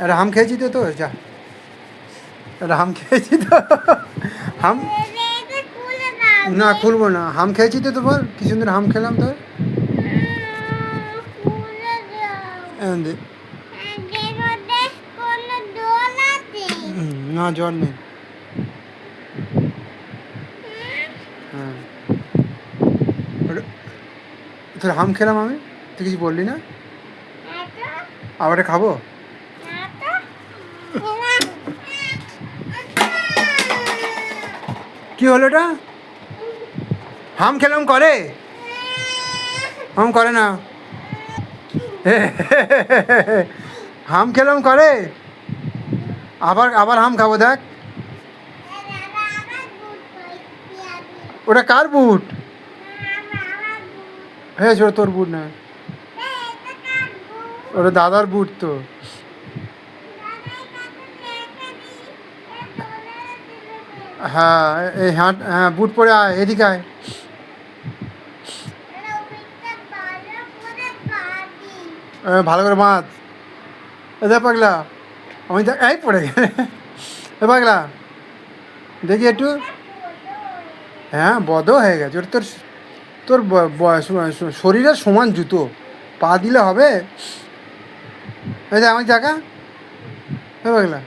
अरे हम खेची तो जा। अरे हम खेची तो हम ना খুলবো না। হাম খেয়েছি তো বল কি সুন্দর হাম খেলাম তো। না জ্বর নেই। হ্যাঁ তোর হাম খেলাম আমি, তুই কিছু বললি না। আবার খাবো। কি হলো এটা? হাম খেলাম করে, হাম করে না। হাম খেলাম করে, আবার আবার হাম খাবো দেখ। ওটা কার বুট? হ্যাঁ ওটা তোর বুট না, ওটা দাদার বুট তো। হ্যাঁ এই হাট, হ্যাঁ বুট পরে আয় এদিকে আয়। ভালো করে বাঁধ। দেখ পাগলা, আমি দেখ এই পড়ে গেলে। এ পাগলা দেখি একটু। হ্যাঁ বড় হয়ে গেছে ওটা তোর, তোর শরীরের সমান জুতো, পা দিলে হবে। এই দেখ আমার জায়গা। এ পাগলা